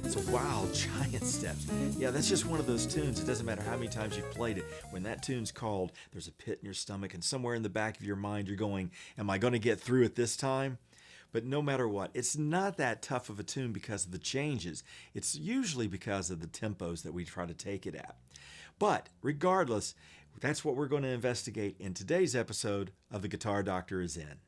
So wow, giant steps. Yeah, that's just one of those tunes. It doesn't matter how many times you've played it. When that tune's called, there's a pit in your stomach, and somewhere in the back of your mind, you're going, "Am I going to get through it this time?" But no matter what, it's not that tough of a tune because of the changes. It's usually because of the tempos that we try to take it at. But regardless, that's what we're going to investigate in today's episode of The Guitar Doctor Is In.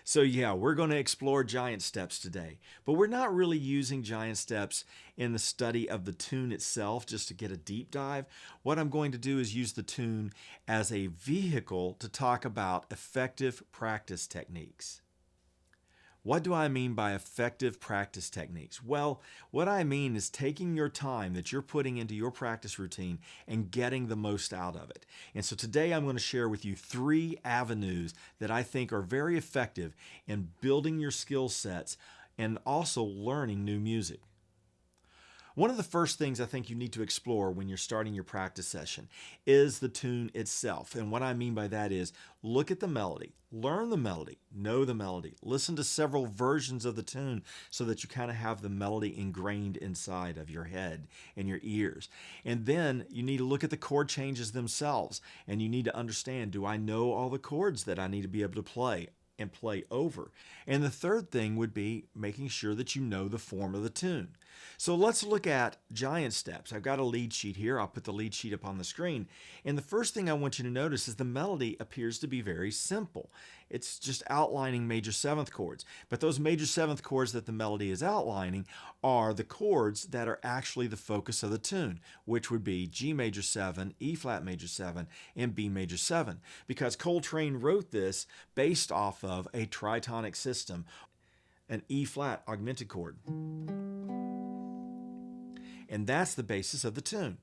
So yeah, we're going to explore giant steps today, but we're not really using giant steps in the study of the tune itself just to get a deep dive. What I'm going to do is use the tune as a vehicle to talk about effective practice techniques. What do I mean by effective practice techniques? Well, what I mean is taking your time that you're putting into your practice routine and getting the most out of it. And so today I'm going to share with you 3 avenues that I think are very effective in building your skill sets and also learning new music. One of the first things I think you need to explore when you're starting your practice session is the tune itself. And what I mean by that is look at the melody, learn the melody, know the melody, listen to several versions of the tune so that you kind of have the melody ingrained inside of your head and your ears. And then you need to look at the chord changes themselves and you need to understand, do I know all the chords that I need to be able to play and play over? And the third thing would be making sure that you know the form of the tune. So let's look at giant steps. I've got a lead sheet here. I'll put the lead sheet up on the screen. And the first thing I want you to notice is the melody appears to be very simple. It's just outlining major seventh chords. But those major seventh chords that the melody is outlining are the chords that are actually the focus of the tune, which would be G major 7, E flat major 7, and B major 7. Because Coltrane wrote this based off of a tritonic system, an E flat augmented chord. And that's the basis of the tune.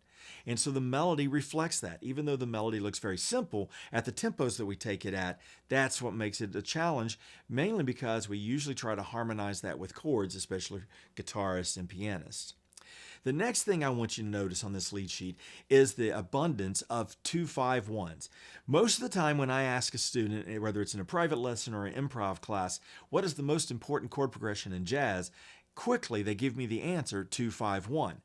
And so the melody reflects that. Even though the melody looks very simple, at the tempos that we take it at, that's what makes it a challenge, mainly because we usually try to harmonize that with chords, especially guitarists and pianists. The next thing I want you to notice on this lead sheet is the abundance of 2-5-1s. Most of the time when I ask a student, whether it's in a private lesson or an improv class, what is the most important chord progression in jazz? Quickly, they give me the answer 2-5-1.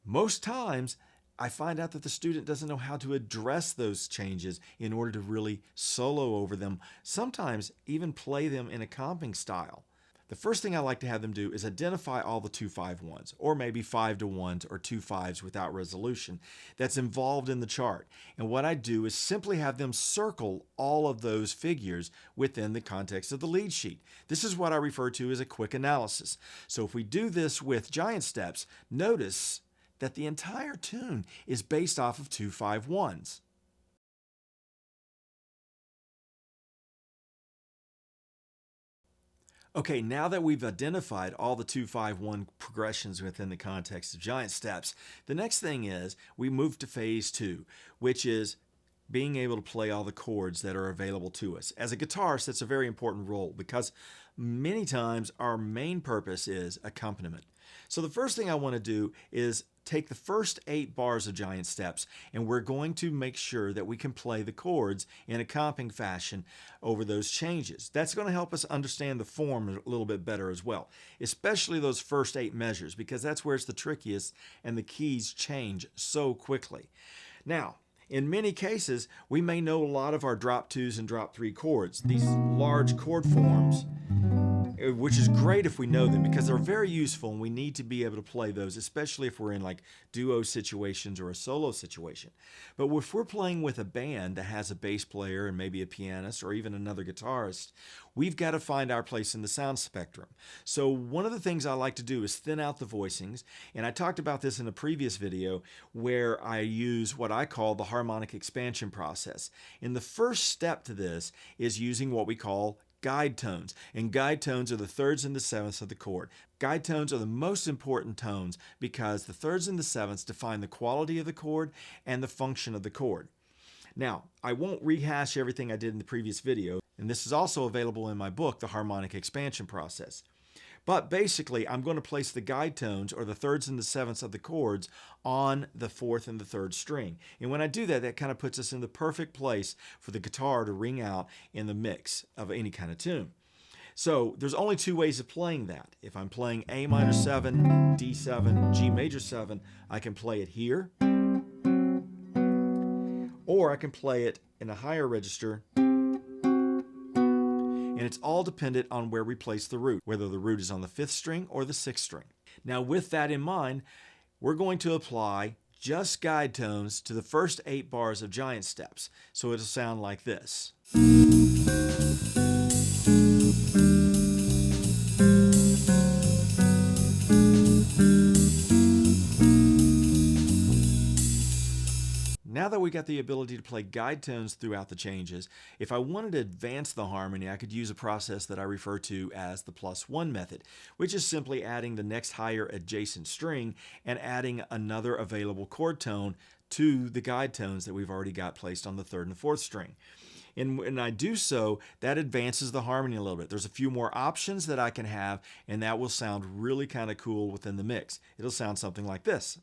Most times, I find out that the student doesn't know how to address those changes in order to really solo over them, sometimes even play them in a comping style. The first thing I like to have them do is identify all the 2-5-1s, or maybe 5-1s or 2-5s without resolution that's involved in the chart. And what I do is simply have them circle all of those figures within the context of the lead sheet. This is what I refer to as a quick analysis. So if we do this with giant steps, notice that the entire tune is based off of 2-5-1s. Okay, now that we've identified all the 2-5-1 progressions within the context of giant steps, the next thing is we move to phase 2, which is being able to play all the chords that are available to us. As a guitarist, that's a very important role because many times our main purpose is accompaniment. So the first thing I want to do is take the first 8 bars of giant steps and we're going to make sure that we can play the chords in a comping fashion over those changes. That's going to help us understand the form a little bit better as well, especially those first 8 measures because that's where it's the trickiest and the keys change so quickly. Now, in many cases, we may know a lot of our drop 2s and drop 3 chords, these large chord forms which is great if we know them because they're very useful and we need to be able to play those, especially if we're in like duo situations or a solo situation. But if we're playing with a band that has a bass player and maybe a pianist or even another guitarist, we've got to find our place in the sound spectrum. So one of the things I like to do is thin out the voicings, and I talked about this in a previous video where I use what I call the harmonic expansion process. And the first step to this is using what we call guide tones. And guide tones are the thirds and the sevenths of the chord. Guide tones are the most important tones because the thirds and the sevenths define the quality of the chord and the function of the chord. Now, I won't rehash everything I did in the previous video, and this is also available in my book, The Harmonic Expansion Process. But basically, I'm going to place the guide tones, or the thirds and the sevenths of the chords, on the fourth and the third string. And when I do that, that kind of puts us in the perfect place for the guitar to ring out in the mix of any kind of tune. So there's only two ways of playing that. If I'm playing A minor 7, D7, G major 7, I can play it here. Or I can play it in a higher register. And it's all dependent on where we place the root, whether the root is on the 5th string or the 6th string. Now with that in mind, we're going to apply just guide tones to the first 8 bars of Giant Steps. So it'll sound like this. Now that we got the ability to play guide tones throughout the changes, if I wanted to advance the harmony, I could use a process that I refer to as the +1 method, which is simply adding the next higher adjacent string and adding another available chord tone to the guide tones that we've already got placed on the 3rd and 4th string. And when I do so, that advances the harmony a little bit. There's a few more options that I can have, and that will sound really kind of cool within the mix. It'll sound something like this.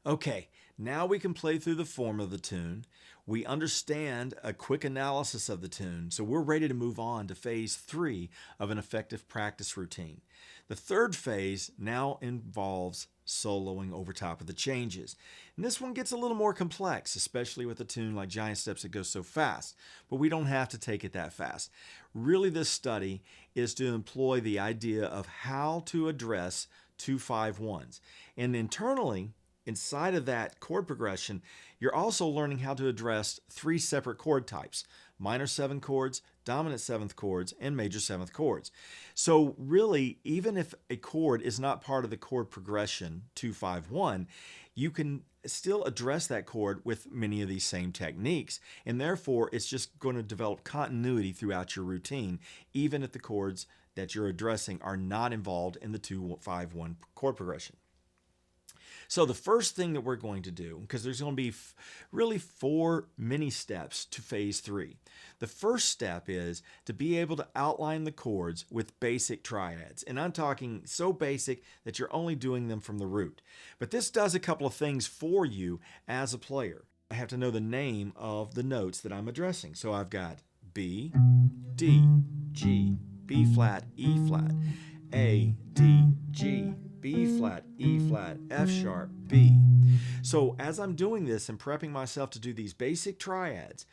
Okay, now we can play through the form of the tune. We understand a quick analysis of the tune, so we're ready to move on to phase 3 of an effective practice routine. The third phase now involves soloing over top of the changes. And this one gets a little more complex, especially with a tune like Giant Steps that goes so fast, but we don't have to take it that fast. Really, this study is to employ the idea of how to address 2-5-1s. And internally, inside of that chord progression, you're also learning how to address 3 separate chord types: minor 7 chords, dominant 7th chords, and major 7th chords. So really, even if a chord is not part of the chord progression 2-5-1, you can still address that chord with many of these same techniques, and therefore it's just going to develop continuity throughout your routine, even if the chords that you're addressing are not involved in the 2-5-1 chord progression. So the first thing that we're going to do, because there's going to be really 4 mini steps to phase 3. The first step is to be able to outline the chords with basic triads. And I'm talking so basic that you're only doing them from the root. But this does a couple of things for you as a player. I have to know the name of the notes that I'm addressing. So I've got B, D, G, B flat, E flat, A, D, G, B flat, E flat, F sharp, B. So as I'm doing this and prepping myself to do these basic triads,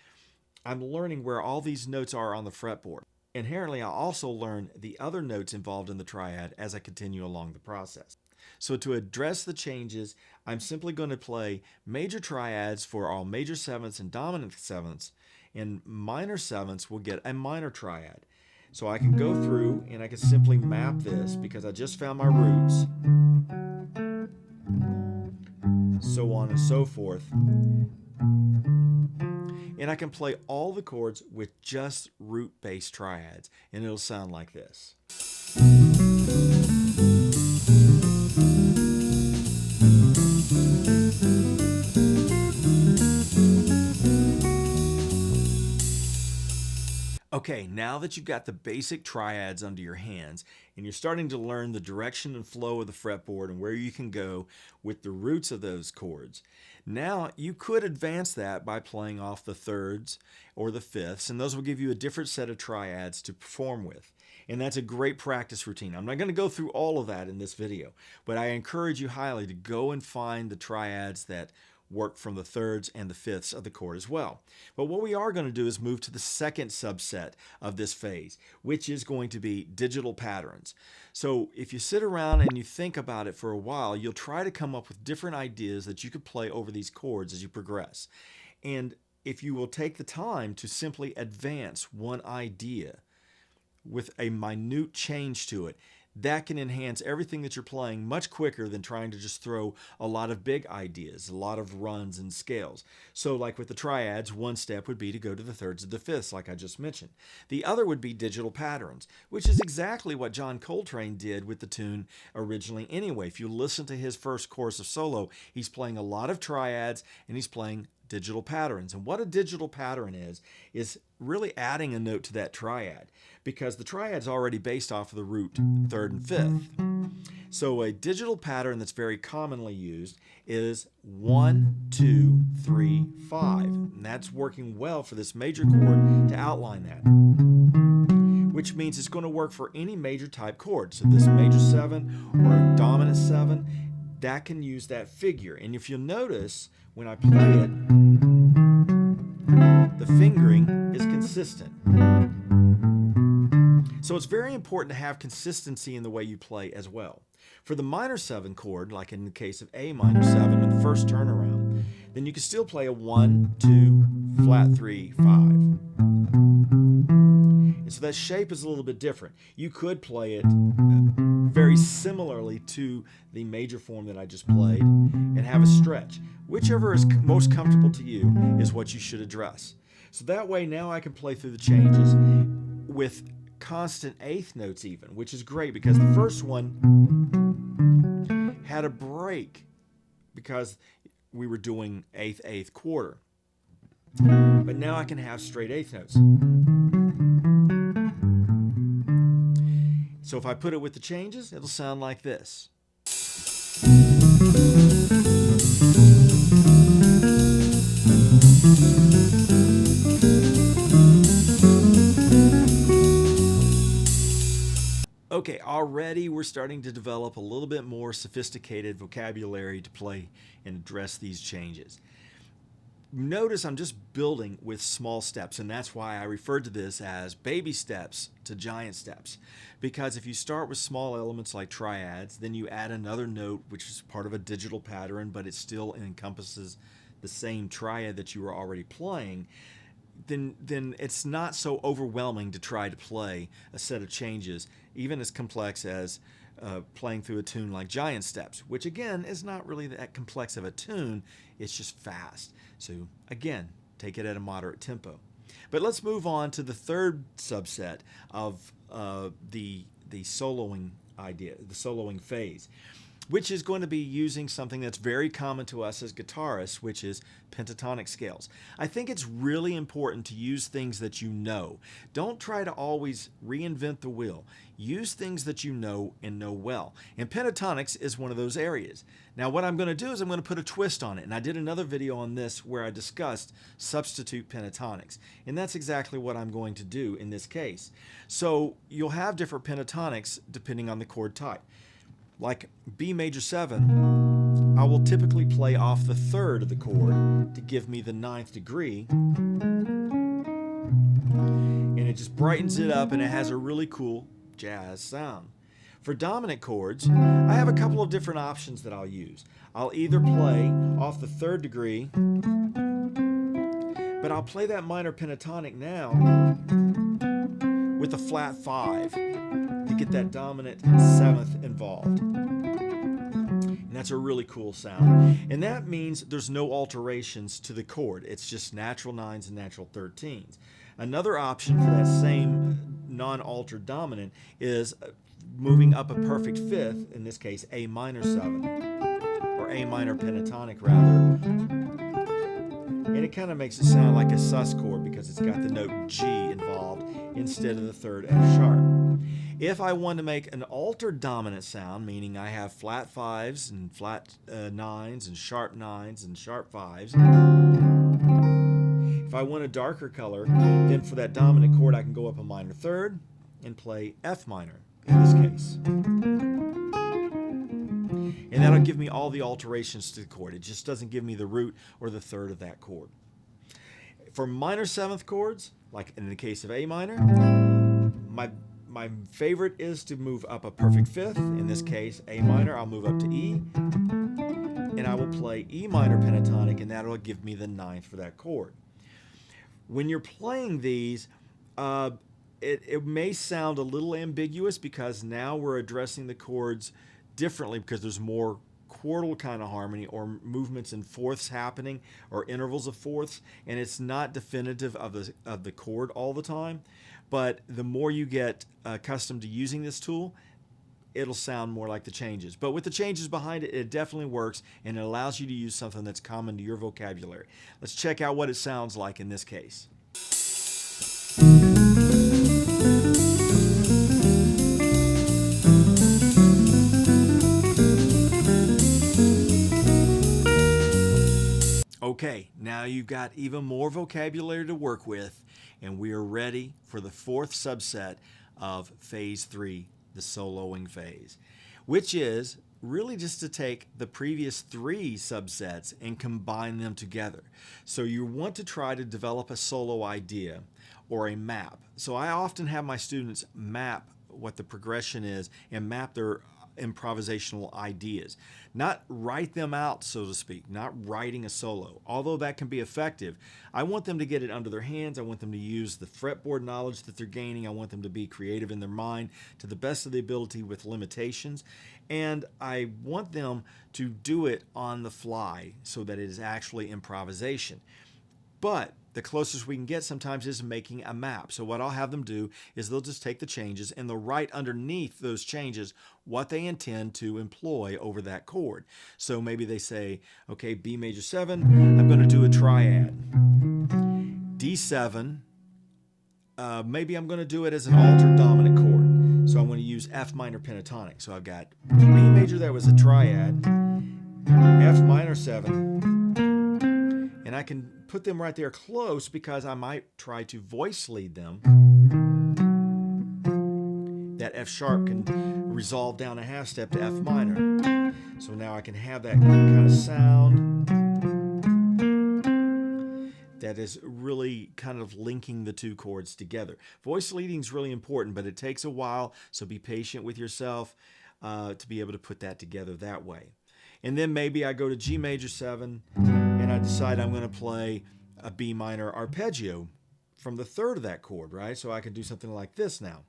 I'm learning where all these notes are on the fretboard. Inherently, I'll also learn the other notes involved in the triad as I continue along the process. So to address the changes, I'm simply going to play major triads for all major 7ths and dominant 7ths, and minor 7ths will get a minor triad. So I can go through and I can simply map this because I just found my roots, so on and so forth. And I can play all the chords with just root-based triads, and it'll sound like this. Okay, now that you've got the basic triads under your hands and you're starting to learn the direction and flow of the fretboard and where you can go with the roots of those chords, now you could advance that by playing off the thirds or the fifths, and those will give you a different set of triads to perform with. And that's a great practice routine. I'm not going to go through all of that in this video, but I encourage you highly to go and find the triads that work from the thirds and the fifths of the chord as well. But what we are going to do is move to the second subset of this phase, which is going to be digital patterns. So if you sit around and you think about it for a while, you'll try to come up with different ideas that you could play over these chords as you progress. And if you will take the time to simply advance one idea with a minute change to it, that can enhance everything that you're playing much quicker than trying to just throw a lot of big ideas, a lot of runs and scales. So like with the triads, one step would be to go to the thirds and the fifths, like I just mentioned. The other would be digital patterns, which is exactly what John Coltrane did with the tune originally anyway. If you listen to his first chorus of solo, he's playing a lot of triads and he's playing digital patterns. And what a digital pattern is really adding a note to that triad, because the triad's already based off of the root third and fifth. So a digital pattern that's very commonly used is 1, 2, 3, 5. And that's working well for this major chord to outline that, which means it's going to work for any major type chord. So this major 7 or a dominant 7, that can use that figure. And if you'll notice, when I play it, the fingering is consistent. So it's very important to have consistency in the way you play as well. For the minor 7 chord, like in the case of A minor 7 in the first turnaround, then you can still play a 1, 2, flat 3, 5. And so that shape is a little bit different. You could play it very similarly to the major form that I just played and have a stretch. Whichever is most comfortable to you is what you should address. So that way now I can play through the changes with constant eighth notes even, which is great because the first one had a break because we were doing eighth quarter. But now I can have straight eighth notes. So if I put it with the changes, it'll sound like this. Okay, already we're starting to develop a little bit more sophisticated vocabulary to play and address these changes. Notice I'm just building with small steps, and that's why I referred to this as baby steps to giant steps. Because if you start with small elements like triads, then you add another note, which is part of a digital pattern, but it still encompasses the same triad that you were already playing, then it's not so overwhelming to try to play a set of changes, even as complex as playing through a tune like Giant Steps, which again is not really that complex of a tune, it's just fast. So again, take it at a moderate tempo. But let's move on to the third subset of the soloing idea, the soloing phase, which is going to be using something that's very common to us as guitarists, which is pentatonic scales. I think it's really important to use things that you know. Don't try to always reinvent the wheel. Use things that you know and know well. And pentatonics is one of those areas. Now what I'm going to do is I'm going to put a twist on it. And I did another video on this where I discussed substitute pentatonics. And that's exactly what I'm going to do in this case. So you'll have different pentatonics depending on the chord type. Like B major 7, I will typically play off the third of the chord to give me the 9th degree. And it just brightens it up and it has a really cool jazz sound. For dominant chords, I have a couple of different options that I'll use. I'll either play off the 3rd degree, but I'll play that minor pentatonic now with a flat 5 to get that dominant 7th involved. And that's a really cool sound. And that means there's no alterations to the chord. It's just natural 9s and natural 13s. Another option for that same non-altered dominant is moving up a perfect 5th, in this case A minor 7, or A minor pentatonic rather. And it kind of makes it sound like a sus chord because it's got the note G involved instead of the third F sharp. If I want to make an altered dominant sound, meaning I have flat fives and flat nines and sharp nines and sharp fives, if I want a darker color, then for that dominant chord I can go up a minor third and play F minor in this case. And that'll give me all the alterations to the chord. It just doesn't give me the root or the third of that chord. For minor seventh chords, like in the case of A minor, my favorite is to move up a perfect fifth. In this case, A minor, I'll move up to E, and I will play E minor pentatonic, and that'll give me the ninth for that chord. When you're playing these, it may sound a little ambiguous because now we're addressing the chords differently because there's more quartal kind of harmony or movements in fourths happening or intervals of fourths, and it's not definitive of the chord all the time. But the more you get accustomed to using this tool, it'll sound more like the changes. But with the changes behind it, it definitely works, and it allows you to use something that's common to your vocabulary. Let's check out what it sounds like in this case. Okay, now you've got even more vocabulary to work with, and we are ready for the fourth subset of phase 3, the soloing phase, which is really just to take the previous 3 subsets and combine them together. So you want to try to develop a solo idea or a map. So I often have my students map what the progression is and map their improvisational ideas. Not write them out, so to speak, not writing a solo. Although that can be effective, I want them to get it under their hands. I want them to use the fretboard knowledge that they're gaining. I want them to be creative in their mind to the best of the ability with limitations. And I want them to do it on the fly so that it is actually improvisation. But the closest we can get sometimes is making a map. So what I'll have them do is they'll just take the changes and they'll write underneath those changes what they intend to employ over that chord. So maybe they say, okay, B major 7, I'm going to do a triad. D7, maybe I'm going to do it as an altered dominant chord. So I'm going to use F minor pentatonic. So I've got B major, that was a triad, F minor 7, and I can put them right there close because I might try to voice lead them. That F sharp can resolve down a half step to F minor. So now I can have that kind of sound that is really kind of linking the two chords together. Voice leading is really important, but it takes a while, so be patient with yourself to be able to put that together that way. And then maybe I go to G major 7 and I decide I'm going to play a B minor arpeggio from the third of that chord, right? So I can do something like this now.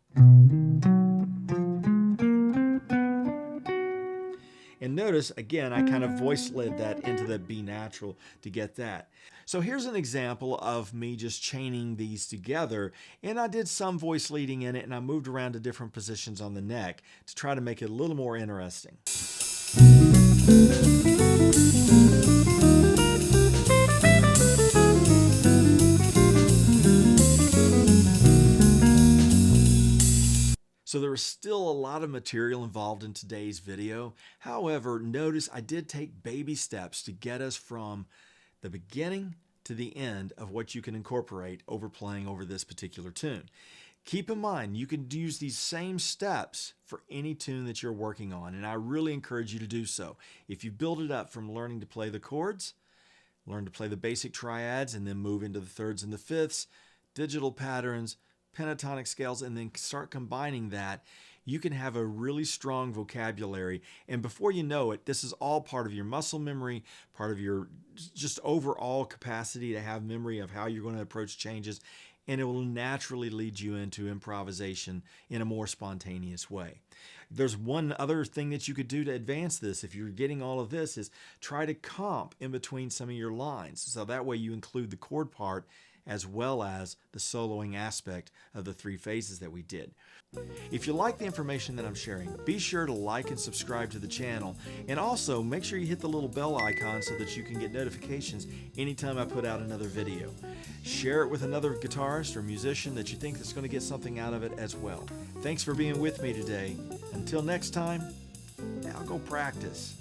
And notice, again, I kind of voice led that into the B natural to get that. So here's an example of me just chaining these together, and I did some voice leading in it, and I moved around to different positions on the neck to try to make it a little more interesting. So there is still a lot of material involved in today's video. However, notice I did take baby steps to get us from the beginning to the end of what you can incorporate over playing over this particular tune. Keep in mind, you can use these same steps for any tune that you're working on, and I really encourage you to do so. If you build it up from learning to play the chords, learn to play the basic triads, and then move into the thirds and the fifths, digital patterns, pentatonic scales, and then start combining that, you can have a really strong vocabulary. And before you know it, this is all part of your muscle memory, part of your just overall capacity to have memory of how you're going to approach changes, and it will naturally lead you into improvisation in a more spontaneous way. There's one other thing that you could do to advance this, if you're getting all of this, is try to comp in between some of your lines. So that way you include the chord part as well as the soloing aspect of the 3 phases that we did. If you like the information that I'm sharing, be sure to like and subscribe to the channel, and also make sure you hit the little bell icon so that you can get notifications anytime I put out another video. Share it with another guitarist or musician that you think that's going to get something out of it as well. Thanks for being with me today. Until next time, now go practice.